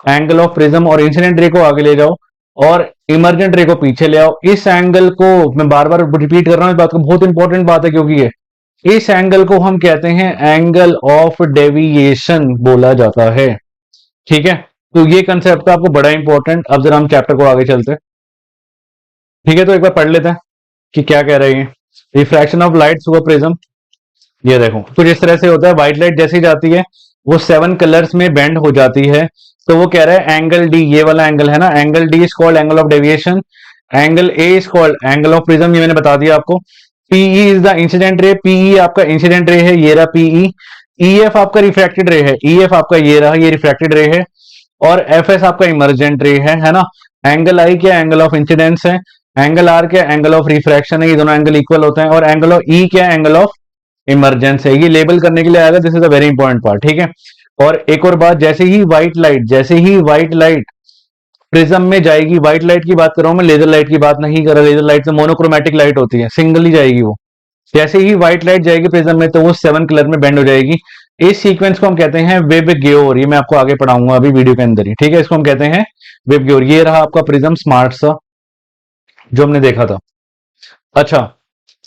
Angle of prism और इंसिडेंट रे को आगे ले जाओ और इमरजेंट रे को पीछे ले आओ। इस एंगल को मैं बार बार रिपीट कर रहा हूं, इस बात को, बहुत इंपॉर्टेंट बात है, क्योंकि ये इस एंगल को हम कहते हैं एंगल ऑफ डेविएशन बोला जाता है, ठीक है। तो ये कंसेप्ट आपको बड़ा इंपॉर्टेंट। अब जरा हम चैप्टर को आगे चलते हैं, ठीक है। तो एक बार पढ़ लेते हैं कि क्या कह रहे हैं। Refraction of light through a prism, ये देखो कुछ इस तरह से होता है। व्हाइट लाइट जैसी जाती है वो 7 कलर्स में बेंड हो जाती है। तो वो कह रहा है एंगल डी, ये वाला एंगल है ना, angle D is called angle of deviation, angle A is called angle of prism, ये मैंने बता दिया आपको। PE is the incident ray, PE आपका इंसिडेंट रे है, ये रहा पीई। ईएफ आपका रिफ्रैक्टेड रे है, ईएफ आपका ये रहा, ये रिफ्रैक्टेड रे है। और एफ एस आपका इमरजेंट रे है ना। एंगल आई क्या, एंगल ऑफ इंसिडेंस है। एंगल आर क्या, एंगल ऑफ रिफ्रैक्शन है, ये दोनों एंगल इक्वल होते हैं। और एंगल ऑफ ई क्या, एंगल ऑफ इमरजेंस है। ये लेबल करने के लिए आएगा, this is a very important part, ठीक है। और एक और बात, जैसे ही व्हाइट लाइट प्रिज्म में जाएगी, व्हाइट लाइट की बात कर रहा हूं मैं, लेजर लाइट की बात नहीं कर रहा। लेजर लाइट से मोनोक्रोमेटिक लाइट होती है, सिंगल ही जाएगी वो। जैसे ही व्हाइट लाइट जाएगी प्रिज्म में तो वो 7 कलर में बेंड हो जाएगी। इस सीक्वेंस को हम कहते हैं वेब ग्योर, ये मैं आपको आगे पढ़ाऊंगा अभी वीडियो के अंदर ही, ठीक है। इसको हम कहते हैं वेब ग्योर। ये रहा आपका प्रिज्म स्मार्ट सा जो हमने देखा था। अच्छा,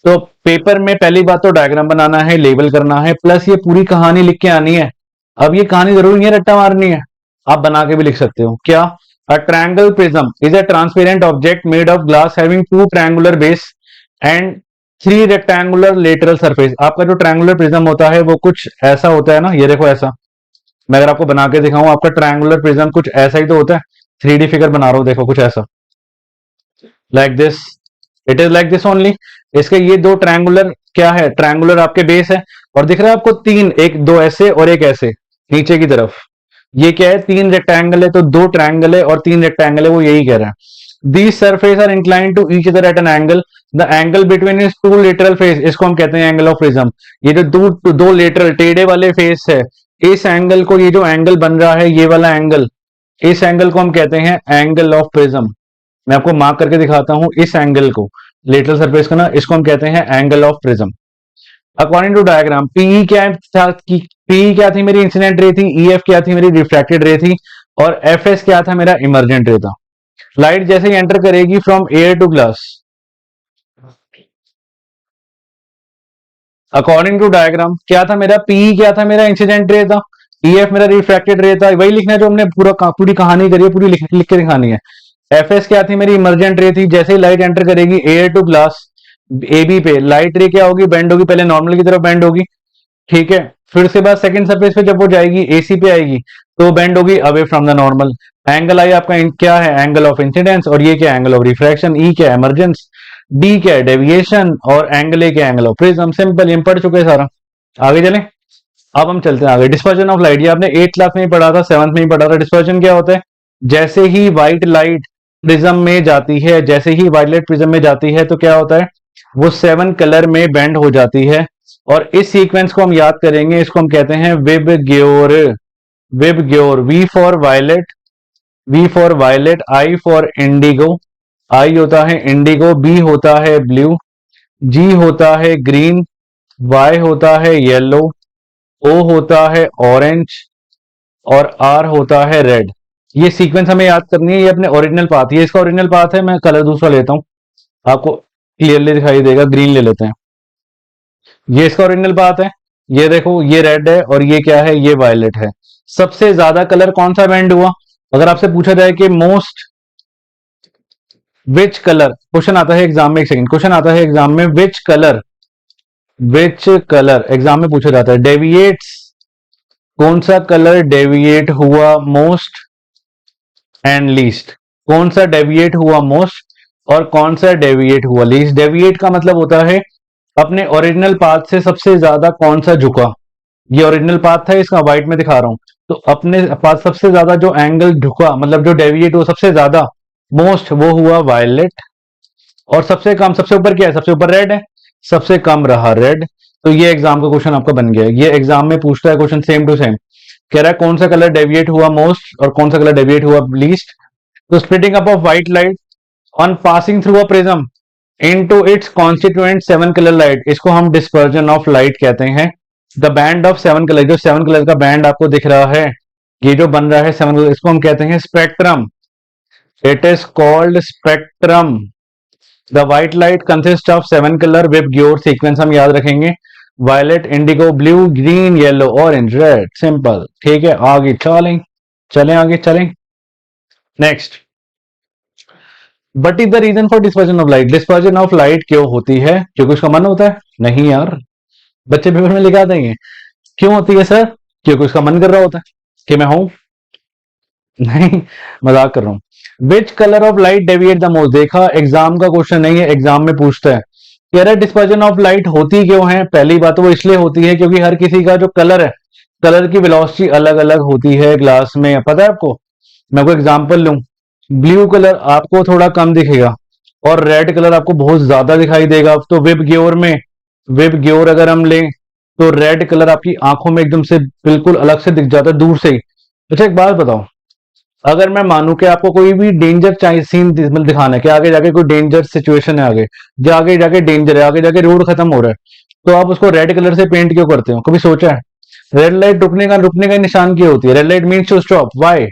तो पेपर में पहली बात तो डायग्राम बनाना है, लेबल करना है, प्लस ये पूरी कहानी लिख के आनी है। अब ये कहानी जरूरी नहीं है रट्टा मारनी है, आप बना के भी लिख सकते हो। क्या, a triangle prism is a transparent object made of glass having 2 triangular base and 3 rectangular lateral surface. आपका जो ट्रायंगुलर प्रिज्म होता है वो कुछ ऐसा होता है ना, ये देखो ऐसा। मैं अगर आपको बना के दिखाऊं, आपका ट्रायंगुलर प्रिज्म कुछ ऐसा ही तो होता है। 3D फिगर बना रहा हूं, देखो कुछ ऐसा, like this, it is like this only. इसके ये 2 ट्रायंगुलर क्या है, ट्रायंगुलर आपके बेस है, और दिख रहा है आपको 3, एक 2 ऐसे और एक ऐसे नीचे की तरफ। ये क्या है, 3 रेक्टेंगल है, तो 2 ट्रायंगल है और 3 रेक्टेंगल है, वो यही कह रहा है। These surface are inclined to each other at an angle. The angle between its 2 lateral face, इसको हम कहते हैं एंगल ऑफ प्रिज्म। ये जो दो लेटरल टेढ़े वाले फेस है, इस एंगल को, ये जो एंगल बन रहा है ये वाला एंगल, इस एंगल को हम कहते हैं एंगल ऑफ प्रिज्म। मैं आपको मार्क करके दिखाता हूं इस एंगल को, लेटरल सरफेस का ना, इसको हम कहते हैं angle of prism. According to diagram, PE क्या था, पीई क्या थी मेरी इंसिडेंट रे थी, ईएफ क्या थी मेरी रिफ्रैक्टेड रे थी, और एफएस क्या था मेरा इमरजेंट रे था। लाइट जैसे ही एंटर करेगी from air to glass, according to diagram क्या था मेरा, पी क्या था मेरा, इंसिडेंट रे था, ईएफ मेरा रिफ्रैक्टेड रे था, वही लिखना है जो हमने पूरी कहानी करी है, पूरी लिख के दिखानी है। एफएस क्या थी मेरी, इमर्जेंट रे थी, जैसे ही लाइट एंटर करेगी एयर टू ग्लास एबी पे, लाइट रे क्या होगी, बेंड होगी, पहले नॉर्मल की तरफ बेंड होगी, ठीक है, फिर उसके बाद सेकंड सरफेस पे जब वो जाएगी एसी पे आएगी तो बेंड होगी away from the normal. Angle i आपका क्या है, एंगल ऑफ इंसिडेंस, और ये क्या है, एंगल ऑफ रिफ्रैक्शन, ई क्या है, इमर्जेंस, डी क्या है, डेविएशन, और एंगल ए क्या है, एंगल ऑफ प्रिज्म। सिंपल, ये हम पढ़ चुके हैं सारा। आगे चलें, अब हम चलते हैं आगे। डिस्पर्जन ऑफ लाइट, ये आपने 8th क्लास में ही पढ़ा था, 7th में ही पढ़ा था। डिस्पर्जन क्या होता है, जैसे ही व्हाइट लाइट प्रिज्म में जाती है, जैसे ही व्हाइट लाइट प्रिज्म में जाती है तो क्या होता है, वो 7 कलर में बेंड हो जाती है। और इस सीक्वेंस को हम याद करेंगे, इसको हम कहते हैं VIBGYOR. VIBGYOR, V for violet, V for violet, I for indigo, I होता है इंडिगो, बी होता है ब्लू, जी होता है ग्रीन, वाई होता है येलो, ओ होता है ऑरेंज, और आर होता है रेड। ये सीक्वेंस हमें याद करनी है, ये अपने ओरिजिनल पाथ, ये इसका ओरिजिनल पाथ है। मैं कलर दूसरा लेता हूं, आपको क्लियरली दिखाई देगा, ग्रीन ले लेते हैं। ये इसका ओरिजिनल पाथ है, ये देखो, ये रेड है और ये क्या है, ये वायलेट है। सबसे ज्यादा कलर कौन सा बेंड हुआ, अगर आपसे पूछा जाए कि मोस्ट विच कलर, क्वेश्चन आता है एग्जाम में, एक सेकंड, क्वेश्चन आता है एग्जाम में, विच कलर एग्जाम में पूछा जाता है, डेविएट्स, कौन सा कलर डेविएट हुआ मोस्ट एंड लीस्ट, कौन सा डेविएट हुआ मोस्ट और कौन सा डेविएट हुआ लीस्ट। डेविएट का मतलब होता है अपने ओरिजिनल पाथ से सबसे ज्यादा कौन सा झुका। ये ओरिजिनल पाथ था, इसका व्हाइट में दिखा रहा हूं, तो अपने पाथ सबसे ज्यादा जो एंगल झुका, मतलब जो डेविएट हुआ सबसे ज्यादा, मोस्ट, वो हुआ वायलेट। और सबसे कम, सबसे ऊपर क्या है, सबसे ऊपर रेड है, सबसे कम रहा रेड। तो ये एग्जाम का क्वेश्चन आपका बन गया है। ये एग्जाम में पूछता है क्वेश्चन सेम टू सेम, कह रहा है कौन सा कलर डेविएट हुआ मोस्ट और कौन सा कलर डेविएट हुआ लीस्ट। तो splitting up of white light on passing through a prism into its constituent 7 colour light, इसको हम डिस्पर्जन ऑफ लाइट कहते हैं। द बैंड ऑफ 7 कलर, जो 7 कलर का बैंड आपको दिख रहा है, ये जो बन रहा है 7 कलर, इसको हम कहते हैं spectrum. It is called spectrum. The white light consist of 7 colour VIBGYOR, sequence हम याद रखेंगे, violet, indigo, blue, green, yellow, orange, red. Simple, ठीक है, आगे चलें, आगे चलें। Next, but is the reason for dispersion of light, dispersion of light क्यों होती है, क्योंकि उसका मन होता है? नहीं यार, बच्चे पेपर में लिखा देंगे क्यों होती है सर, क्योंकि उसका मन कर रहा होता है कि मैं हूं। नहीं, मजाक कर रहा हूं। Which colour of light deviate the most, देखा एग्जाम का क्वेश्चन नहीं है, एग्जाम में पूछता है कह रहा है डिस्पर्जन ऑफ लाइट होती क्यों है। पहली बात तो वो इसलिए होती है क्योंकि हर किसी का जो कलर है, कलर की वेलोसिटी अलग अलग होती है ग्लास में, पता है आपको। मैं कोई एग्जांपल लूं, ब्लू कलर आपको थोड़ा कम दिखेगा और रेड कलर आपको बहुत ज्यादा दिखाई देगा। तो विबग्योर में, विबग्योर अगर हम लें तो रेड कलर आपकी आंखों में एकदम से बिल्कुल अलग से दिख जाता है दूर से ही। अच्छा एक बात बताओ, अगर मैं मानूं कि आपको कोई भी डेंजर चाहिए सीन दिखाना है कि आगे जाके कोई डेंजर सिचुएशन है, आगे जाके डेंजर है, आगे जाके रोड खत्म हो रहा है, तो आप उसको रेड कलर से पेंट क्यों करते हो, कभी सोचा है? रेड लाइट रुकने का निशान क्यों होती है, red light means to stop, why,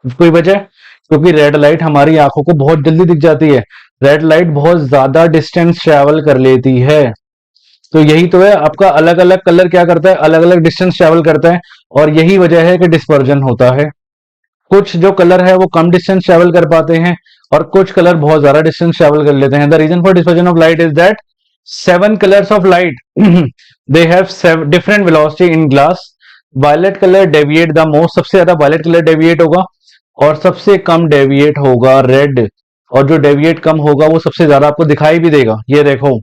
कोई वजह? क्योंकि रेड लाइट हमारी आंखों को बहुत जल्दी दिख जाती है, रेड लाइट बहुत ज्यादा डिस्टेंस ट्रेवल कर लेती है। तो यही तो है आपका, अलग अलग कलर क्या करता है, अलग अलग डिस्टेंस ट्रेवल करता है, और यही वजह है कि डिस्पर्जन होता है। कुछ जो कलर है वो कम डिस्टेंस ट्रेवल कर पाते हैं और कुछ कलर बहुत ज्यादा डिस्टेंस ट्रेवल कर लेते हैं। The reason for dispersion of light is that 7 colours of light they have different velocity in glass. Violet colour deviate the most, सबसे ज्यादा वायलेट कलर डेविएट होगा और सबसे कम डेविएट होगा रेड, और जो डेविएट कम होगा वो सबसे ज्यादा आपको दिखाई भी देगा। ये देखो,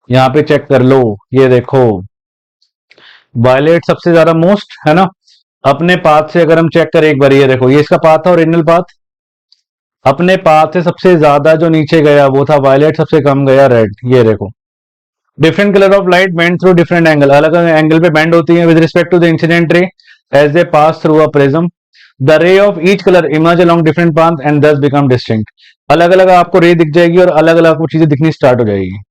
यहाँ पे चेक कर लो, ये देखो, वायलेट सबसे ज्यादा मोस्ट है ना। अपने पाथ से अगर हम चेक करें एक बार, ये देखो, ये इसका पाथ था, ओरिजिनल पाथ। अपने पाथ से सबसे ज्यादा जो नीचे गया वो था वायलेट, सबसे कम गया रेड। ये देखो, different colour of light bend through different angle, अलग अलग एंगल पे बेंड होती है with respect to the incident ray as they pass through a prism. The ray of each colour emerge along different path and thus become distinct. अलग अलग आपको रे दिख जाएगी और अलग अलग आपको चीजें दिखनी स्टार्ट हो जाएगी।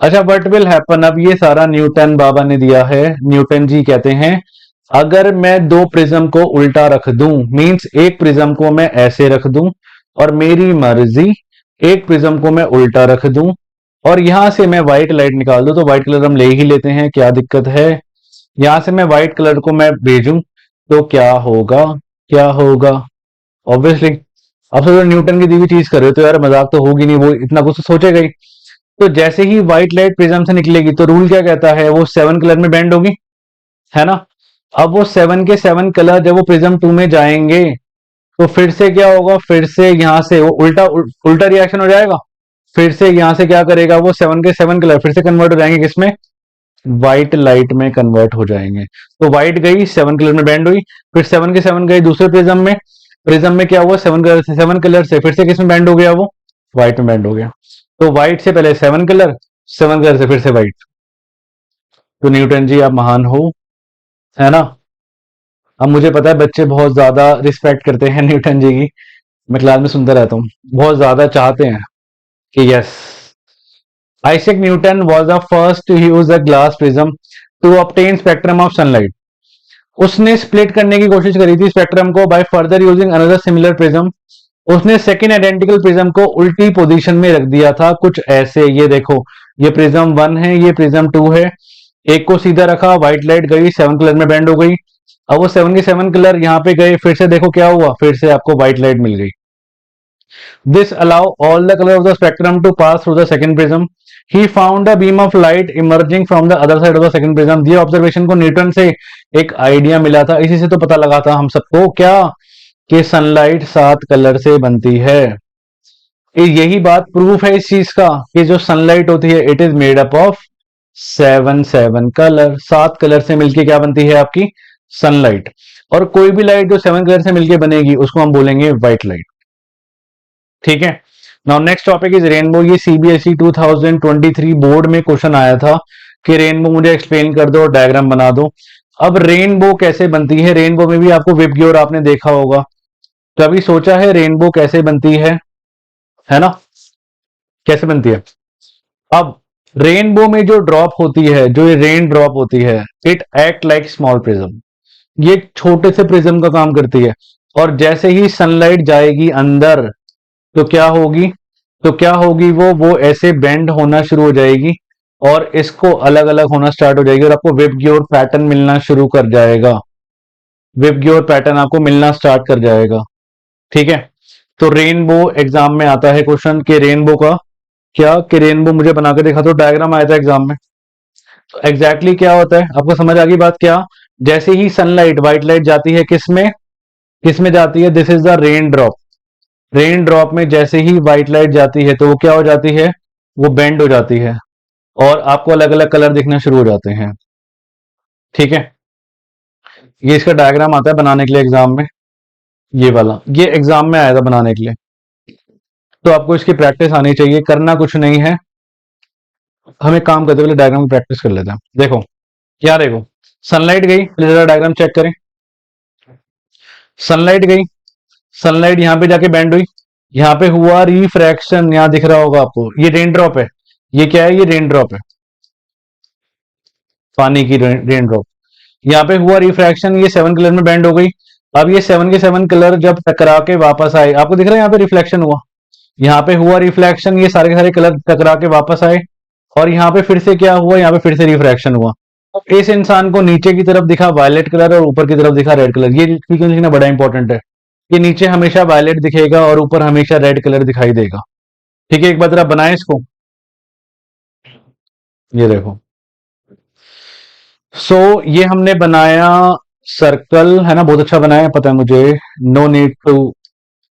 अच्छा, व्हाट विल हैपन, अब ये सारा न्यूटन बाबा ने दिया है, न्यूटन जी कहते हैं अगर मैं 2 प्रिज्म को उल्टा रख दूं, मींस एक प्रिज्म को मैं ऐसे रख दूं और मेरी मर्जी एक प्रिज्म को मैं उल्टा रख दूं, और यहां से मैं व्हाइट लाइट निकाल दूं, तो व्हाइट कलर हम ले ही लेते हैं, क्या दिक्कत है। यहां से मैं व्हाइट कलर को मैं भेजूं तो क्या होगा, क्या होगा। ऑब्वियसली अब सोचो न्यूटन की दी हुई चीज कर रहे हो तो यार मजाक तो होगी नहीं, वो इतना कुछ तो सोचेगा ही। तो जैसे ही व्हाइट लाइट प्रिज्म से निकलेगी तो रूल क्या कहता है, वो 7 कलर में बेंड होगी, है ना। अब वो 7 के 7 कलर जब वो प्रिज्म 2 में जाएंगे तो फिर से क्या होगा, फिर से यहां से वो उल्टा रिएक्शन हो जाएगा। फिर से यहां से क्या करेगा, वो 7 के 7 कलर फिर से कन्वर्ट हो जाएंगे किसमें, व्हाइट लाइट में कन्वर्ट हो जाएंगे। तो व्हाइट गई 7 कलर में बैंड हुई, फिर 7 के 7 गई दूसरे प्रिज्म में। प्रिज्म में क्या हुआ, 7 कलर से फिर से किस में बैंड हो गया, वो व्हाइट में बैंड हो गया। तो व्हाइट से पहले 7 कलर, 7 कलर से फिर से व्हाइट। तो न्यूटन जी आप महान हो, है ना। अब मुझे पता है बच्चे बहुत ज्यादा रिस्पेक्ट करते हैं न्यूटन जी की, मैं क्लास में सुनता रहता हूँ, बहुत ज्यादा चाहते हैं कि yes, Isaac Newton was the first to use a glass prism to obtain spectrum of sunlight. उसने स्प्लिट करने की कोशिश करी थी स्पेक्ट्रम को by further using another similar prism. उसने सेकेंड आइडेंटिकल प्रिज्म को उल्टी पोजीशन में रख दिया था, कुछ ऐसे, ये देखो, ये प्रिज्म 1 है, ये प्रिज्म 2 है। एक को सीधा रखा, व्हाइट लाइट गई 7 कलर में बैंड हो गई। अब वो 7 के 7 कलर यहाँ पे गए, फिर से देखो क्या हुआ, फिर से आपको व्हाइट लाइट मिल गई। This allow all the color of the spectrum to pass through the second prism. He found a beam of light emerging from the other side of the second prism. ये observation को Newton से एक idea मिला था, इसी से तो पता लगा था हम सबको क्या, कि सनलाइट 7 कलर से बनती है। यही बात प्रूफ है इस चीज का कि जो सनलाइट होती है it is made up of 7 colour, 7 colour से मिलके क्या बनती है आपकी, सनलाइट। और कोई भी लाइट जो 7 कलर से मिलके बनेगी उसको हम बोलेंगे व्हाइट लाइट, ठीक है। Now next topic is rainbow. ये सीबीएसई 2023 बोर्ड में क्वेश्चन आया था कि रेनबो मुझे एक्सप्लेन कर दो, डायग्राम बना दो। अब रेनबो कैसे बनती है, रेनबो में भी आपको विबग्योर आपने देखा होगा, कभी सोचा है रेनबो कैसे बनती है ना, कैसे बनती है। अब रेनबो में जो ड्रॉप होती है, जो ये रेन ड्रॉप होती है, it act like small prism, ये एक छोटे से प्रिज्म का काम करती है। और जैसे ही सनलाइट जाएगी अंदर तो क्या होगी, तो क्या होगी, वो ऐसे बेंड होना शुरू हो जाएगी और इसको अलग अलग होना स्टार्ट हो जाएगी और आपको विबग्योर पैटर्न मिलना शुरू कर जाएगा, विबग्योर पैटर्न आपको मिलना स्टार्ट कर जाएगा, ठीक है। तो रेनबो एग्जाम में आता है क्वेश्चन कि रेनबो का क्या, कि रेनबो मुझे बना के दिखा दो, डायग्राम आया था एग्जाम में। तो एग्जैक्टली क्या होता है आपको समझ आ गई बात, क्या, जैसे ही सनलाइट व्हाइट लाइट जाती है किसमें, किसमें जाती है, this is the rain drop. Rain drop में जैसे ही व्हाइट लाइट जाती है तो वो क्या हो जाती है, वो बेंड हो जाती है और आपको अलग अलग कलर दिखना शुरू हो जाते हैं, ठीक है। ये इसका डायग्राम आता है बनाने के लिए एग्जाम में, ये वाला, ये एग्जाम में आया था बनाने के लिए। तो आपको इसकी प्रैक्टिस आनी चाहिए, करना कुछ नहीं है, हमें काम करते हुए डायग्राम की प्रैक्टिस कर लेते हैं। देखो क्या, देखो सनलाइट गई, जरा डायग्राम चेक करें। सनलाइट गई, सनलाइट यहां पे जाके बेंड हुई, यहां पे हुआ रिफ्रैक्शन, यहां दिख रहा होगा आपको, ये रेन ड्रॉप है, ये क्या है, ये रेन ड्रॉप है, पानी की रेन ड्रॉप। यहाँ पे हुआ रिफ्रैक्शन, ये 7 कलर में बेंड हो गई। अब ये 7 के 7 कलर जब टकरा के वापस आए, आपको दिख रहा है यहाँ पे रिफ्लेक्शन हुआ, यहाँ पे हुआ रिफ्लेक्शन, ये सारे के सारे कलर टकरा के वापस आए और यहाँ पे फिर से क्या हुआ, यहाँ पे फिर से रिफ्रैक्शन हुआ। अब इस इंसान को नीचे की तरफ दिखा वायलेट कलर और ऊपर की तरफ दिखा रेड कलर, ये सीक्वेंस लिखना बड़ा इंपॉर्टेंट है कि नीचे हमेशा वायलेट दिखेगा और ऊपर हमेशा रेड कलर दिखाई देगा, ठीक है। एक बार जरा बनाए इसको, ये देखो। सो ये हमने बनाया सर्कल, है ना, बहुत अच्छा बनाया, पता है मुझे, नो नीड टू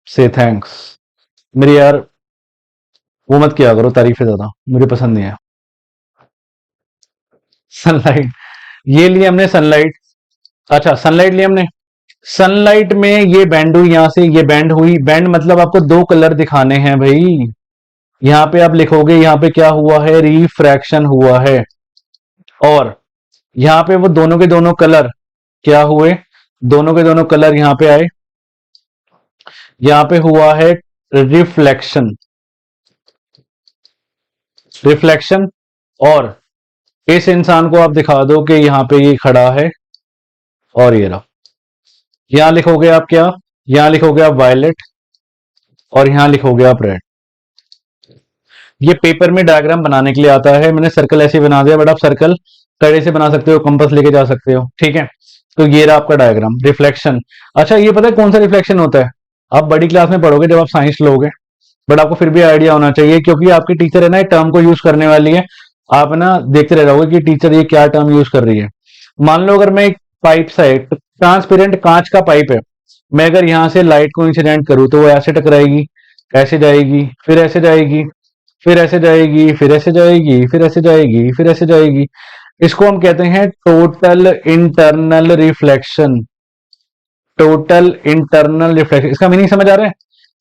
से थैंक्स। मेरी यार वो मत किया करो तारीफें, ज्यादा मुझे पसंद नहीं है। सनलाइट, ये लिए हमने सनलाइट, अच्छा सनलाइट लिए हमने, सनलाइट में ये बैंड हुई, यहां से ये बैंड हुई, बैंड मतलब आपको 2 कलर दिखाने हैं भाई। यहां पे आप लिखोगे यहां पे क्या हुआ है, रिफ्रैक्शन हुआ है, और यहां पे वो दोनों के दोनों कलर क्या हुए, दोनों के दोनों कलर यहां पे आए, यहां पे हुआ है रिफ्लेक्शन, रिफ्लेक्शन। और इस इंसान को आप दिखा दो कि यहां पे ये खड़ा है और ये रहा, यहां लिखोगे आप क्या, यहां लिखोगे आप वायलेट और यहां लिखोगे आप रेड। ये पेपर में डायग्राम बनाने के लिए आता है। मैंने सर्कल ऐसे बना दिया, बट आप सर्कल कड़े से बना सकते हो, कंपास लेके जा सकते हो, ठीक है। तो ये रहा आपका डायग्राम। रिफ्लेक्शन, अच्छा ये पता है कौन सा रिफ्लेक्शन होता है? आप बड़ी क्लास में पढ़ोगे जब आप साइंस लोगे, बट आपको फिर भी आइडिया होना चाहिए, क्योंकि आपकी टीचर है ना एक टर्म को यूज करने वाली है। आप ना देखते रह जाओगे कि टीचर ये क्या टर्म यूज कर रही है। मान लो अगर मैं एक पाइप से, ट्रांसपेरेंट कांच का पाइप है, मैं अगर यहाँ से लाइट को इंसिडेंट करूँ तो वो ऐसे टकराएगी, ऐसे जाएगी, फिर ऐसे जाएगी, फिर ऐसे जाएगी, फिर ऐसे जाएगी, फिर ऐसे जाएगी, फिर ऐसे जाएगी। इसको हम कहते हैं total internal reflection. Total internal reflection, इसका मीनिंग समझ आ रहा है?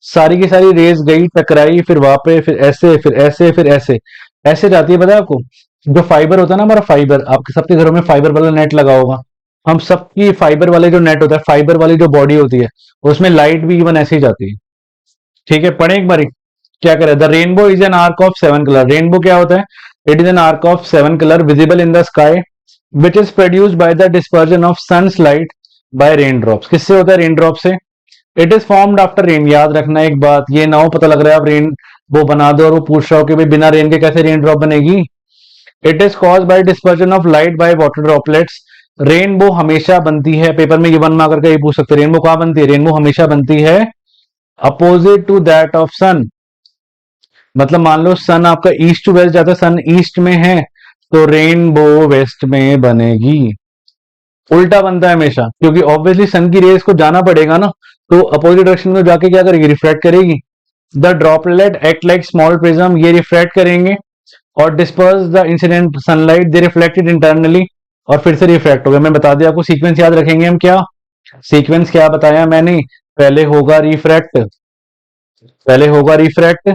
सारी की सारी रेज गई, टकराई, फिर वापस, फिर ऐसे, फिर ऐसे, फिर ऐसे, ऐसे जाती है। पता है आपको? जो फाइबर होता है ना हमारा, फाइबर, आपके सबके घरों में फाइबर वाला नेट लगा होगा। हम सबकी फाइबर वाले जो नेट होता है, फाइबर वाली जो बॉडी होती है, उसमें लाइट भी इवन ऐसे ही जाती है, ठीक है। पढ़े एक बारी, क्या करे? The rainbow is an arc of 7 colour. Rainbow क्या होता है? It is an arc of 7 colour visible in the sky, which is produced by the dispersion of sun's light by rain drops. किससे होता है? रेन ड्रॉप से। It is formed after rain. याद रखना एक बात, ये ना हो पता लग रहा है आप रेन वो बना दो और वो पूछ रहा हो कि भाई बिना रेन के कैसे रेन ड्रॉप बनेगी। It is cause by dispersion of light by water droplets. Rainbow हमेशा बनती है, पेपर में ये 1 मार्क करके ये पूछ सकते हैं, रेनबो कहां बनती है? रेनबो हमेशा बनती है अपोजिट टू दैट ऑफ सन। मतलब मान लो सन आपका ईस्ट टू वेस्ट जाता है, सन ईस्ट में है तो रेनबो वेस्ट में बनेगी। उल्टा बनता है हमेशा, क्योंकि ऑब्वियसली सन की रेस को जाना पड़ेगा ना, तो अपोजिट डायरेक्शन में जाके क्या करेगी? रिफ्लेक्ट करेगी। The droplet act like small prism, ये रिफ्लेक्ट करेंगे और disperse the incident sunlight, they reflected internally, और फिर से रिफ्लेक्ट हो गया। मैं बता दिया आपको, सीक्वेंस याद रखेंगे हम। क्या सीक्वेंस क्या बताया मैंने? पहले होगा रिफ्रैक्ट, पहले होगा रिफ्रैक्ट,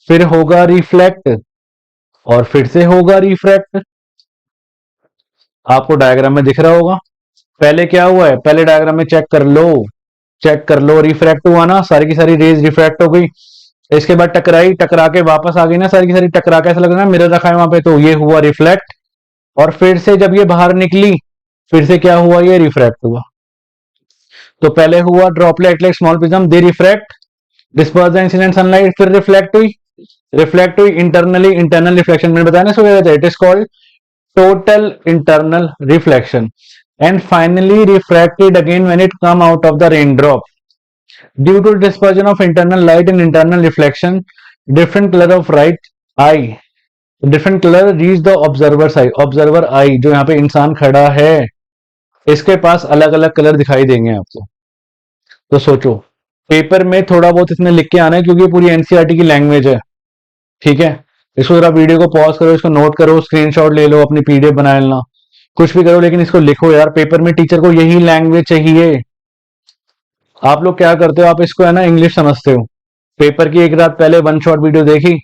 फिर होगा रिफ्लेक्ट, और फिर से होगा रिफ्रैक्ट। आपको डायग्राम में दिख रहा होगा। पहले क्या हुआ है? पहले डायग्राम में चेक कर लो, चेक कर लो। रिफ्रैक्ट हुआ ना, सारी की सारी रेज रिफ्रैक्ट हो गई। इसके बाद टकराई, टकरा के वापस आ गई ना, सारी की सारी टकरा के, ऐसा लग रहा है मिरर रखा है वहां पे, तो ये हुआ रिफ्लेक्ट। और फिर से जब ये बाहर निकली, फिर से क्या हुआ? ये रिफ्रैक्ट हुआ। तो पहले हुआ droplet like small prism, they refract, disperse the incident sunlight, फिर रिफ्लेक्ट हुई, रिफ्लेक्ट हुई इंटरनली, इंटरनल रिफ्लेक्शन मैंने बताया ना इसको, it is called total internal reflection, and finally refracted again when it come out of the raindrop. Due to dispersion of internal light and internal reflection, different color of right eye, different color reach the observer's eye. observer eye जो यहाँ पे इंसान खड़ा है, इसके पास अलग अलग colour दिखाई देंगे आपको। तो सोचो, पेपर में थोड़ा बहुत इसमें लिख के आना है, क्योंकि पूरी एनसीईआरटी की लैंग्वेज है, ठीक है। इसको जरा वीडियो को पॉज करो, इसको नोट करो, स्क्रीनशॉट ले लो, अपनी पीडीएफ बना लेना, कुछ भी करो, लेकिन इसको लिखो यार। पेपर में टीचर को यही लैंग्वेज चाहिए। आप लोग क्या करते हो? आप इसको है ना इंग्लिश समझते हो। पेपर की एक रात पहले 1 शॉट वीडियो देखी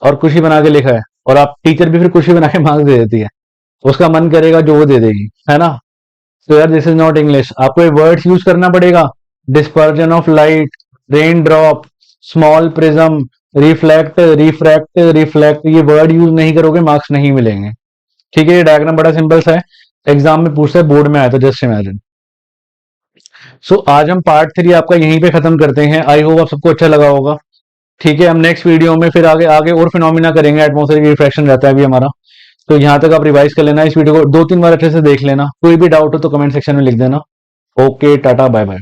और कुछ ही बना के लिखा है, और आप टीचर भी फिर कुछ ही बना के मार्क्स दे देती है। उसका मन करेगा जो वो दे देगी, है ना। तो यार दिस इज नॉट इंग्लिश। आपको ये वर्ड्स यूज करना पड़ेगा। Dispersion of light, rain drop, small prism, reflect, refract, reflect, ये वर्ड यूज नहीं करोगे मार्क्स नहीं मिलेंगे, ठीक है। ये डायग्राम बड़ा सिंपल सा है, एग्जाम में पूछता है, बोर्ड में आया था, जस्ट इमेजिन। सो आज हम पार्ट 3 आपका यहीं पे खत्म करते हैं। आई होप आप सबको अच्छा लगा होगा, ठीक है। हम नेक्स्ट वीडियो में फिर आगे आगे और फिनोमिना करेंगे। एटमॉस्फेरिक रिफ्रैक्शन रहता है अभी हमारा, तो यहाँ तक आप रिवाइज कर लेना। इस वीडियो को 2-3 बार अच्छे से देख लेना। कोई भी डाउट हो तो कमेंट सेक्शन में लिख देना। Okay, tata, bye bye.